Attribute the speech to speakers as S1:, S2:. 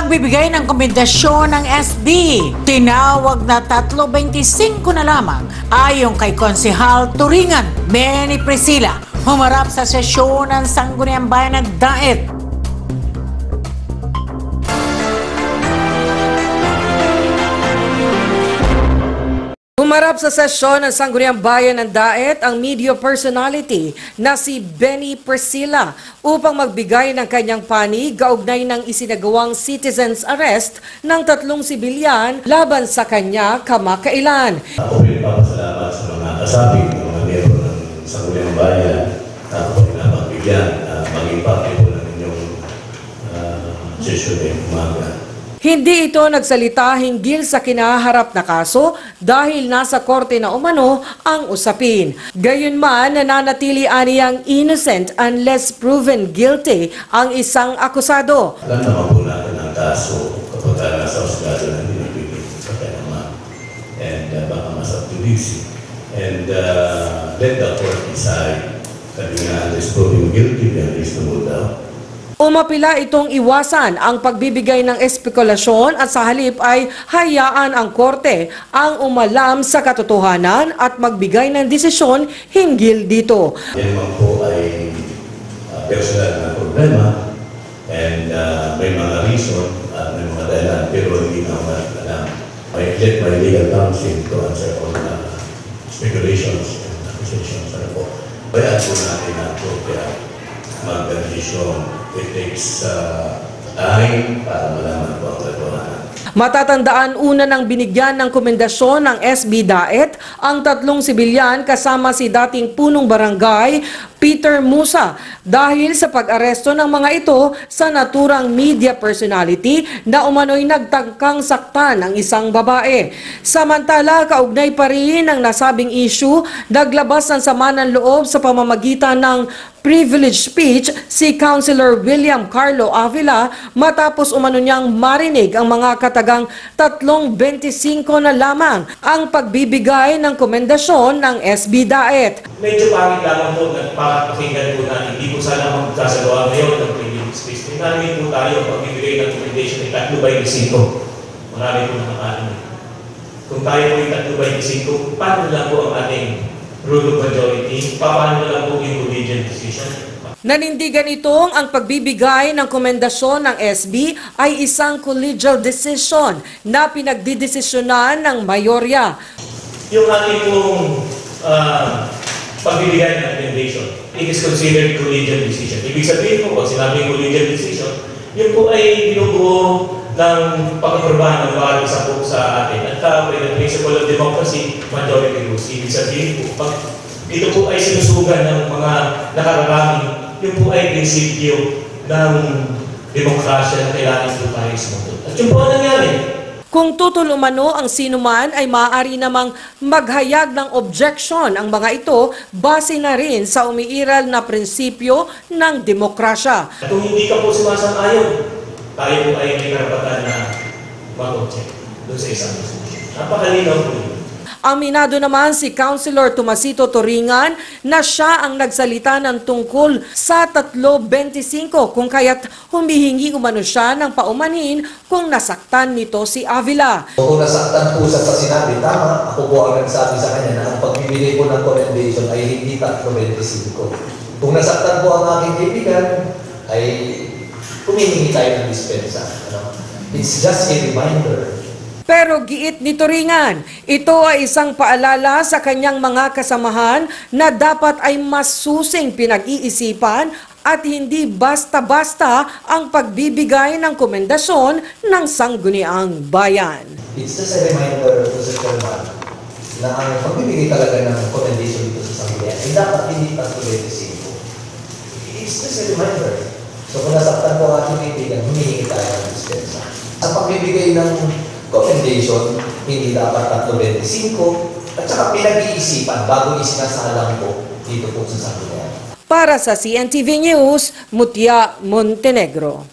S1: Pagbibigay ng komendasyon ng SB, tinawag na 3.25 na lamang ayon kay Konsehal Turingan Benny Priscilla, humarap sa sesyon ng Sangguniang Bayan ng Daet.
S2: Humarap sa sesyon ng Sangguniang Bayan ng Daet ang media personality na si Benny Priscilla upang magbigay ng kanyang panig kaugnay ng isinagawang citizen's arrest ng 3 sibilyan laban sa kanya kamakailan.
S3: Ako pinapasalamat sa mga kasabi ng mga miyembro ng Sangguniang Bayan na ako pinapagbigyan maging parte po ng inyong sesyon ng umaga.
S2: Hindi ito nagsalita hinggil sa kinaharap na kaso dahil nasa korte na umano ang usapin. Gayunman, nananatili aniyang innocent unless proven guilty ang isang akusado.
S3: Alam naman po natin ang kaso kapag nasa husgado na pinipigil sa kanama and baka masubjudice. And let the court decide sabi nga unless proven guilty then reasonable doubt.
S2: Umapila itong iwasan ang pagbibigay ng espekulasyon at sa halip ay hayaan ang korte ang umalam sa katotohanan at magbigay ng desisyon hinggil dito.
S3: Yan man po ay personal na problema and may mga reason at may mga dahilan pero hindi na alam. I let my legal counsel to answer all the speculations and accusations. Ano po? Bayaan po natin ang korte mag-desisyon. It takes time para malaman po ang katotohanan.
S2: Matatandaan una ng binigyan ng komendasyon ng SB Daet ang 3 sibilyan kasama si dating punong barangay Peter Musa dahil sa pag-aresto ng mga ito sa naturang media personality na umano'y nagtangkang saktan ng isang babae. Samantala, kaugnay pa rin ang nasabing issue, naglabas ng sama ng loob sa pamamagitan ng privilege speech si Councilor William Carlo Avila matapos umano niyang marinig ang mga katagang 3.25 na lamang ang pagbibigay ng komendasyon ng SB Daet.
S4: Medyo pangit lamang po na pakinggan po natin. Hindi po sana magkasagawa ngayon ng privilege speech. Marami po tayo pagbibigay ng commendation ng 3/5. Marami po nakakaano. Kung tayo po yung 3/5, paano lang po ang ating rule of majority? Paano lang po yung collegial decision?
S2: Nanindigan itong ang pagbibigay ng komendasyon ng SB ay isang collegial decision na pinagdidesisyonan ng mayorya.
S4: Yung ating pong pagbibigay ng recommendation, it is considered collegial decision. Ibig sabihin po, pag sinabing collegial decision, yun po ay binubuo ng pag-aprobahan ng bawat isa po sa atin. At by the principle of democracy, majority rules. Ibig sabihin po, pag ito po ay sinusugan ng mga nakararami, yun po ay prinsipyo ng demokrasya na kailangan po tayo sumunod. At yun po ang nangyari.
S2: Kung tutol umano ang sinuman ay maaari namang maghayag ng objection ang mga ito base na rin sa umiiral na prinsipyo ng demokrasya.
S4: Kung hindi ka po sumasang-ayon, tayo po ay may karapatan na mag-object doon sa isang resolution. Napakalinaw po yun.
S2: Aminado naman si Councilor Tomasito Turingan na siya ang nagsalita ng tungkol sa 3.25 kung kaya't humihingi umano siya ng paumanhin kung nasaktan nito si Avila.
S5: Kung nasaktan po sa sinabi, tama, ako po ang nagsabi sa kanya na ang pagbibigay po ng commendation ay hindi 3.25. Kung nasaktan po ang aking kaibigan, ay humihingi tayo ng dispensa. It's just a reminder.
S2: Pero giit ni Turingan, ito ay isang paalala sa kanyang mga kasamahan na dapat ay mas susing pinag-iisipan at hindi basta-basta ang pagbibigay ng komendasyon ng Sangguniang Bayan.
S5: It's just a reminder to the chairman na ang pagbibigay talaga ng commendation dito sa Sangguniang ay dapat hindi 3.25. It's just a reminder. So kung nasaktan po ang ating kaibigan, humihingi tayo ng dispensa. Sa pagbibigay ng commendation, hindi dapat 3.25 at saka pinag-iisipan bago isinasalang po dito po sa Sangguniang.
S2: Para sa CNTV News, Mutia Montenegro.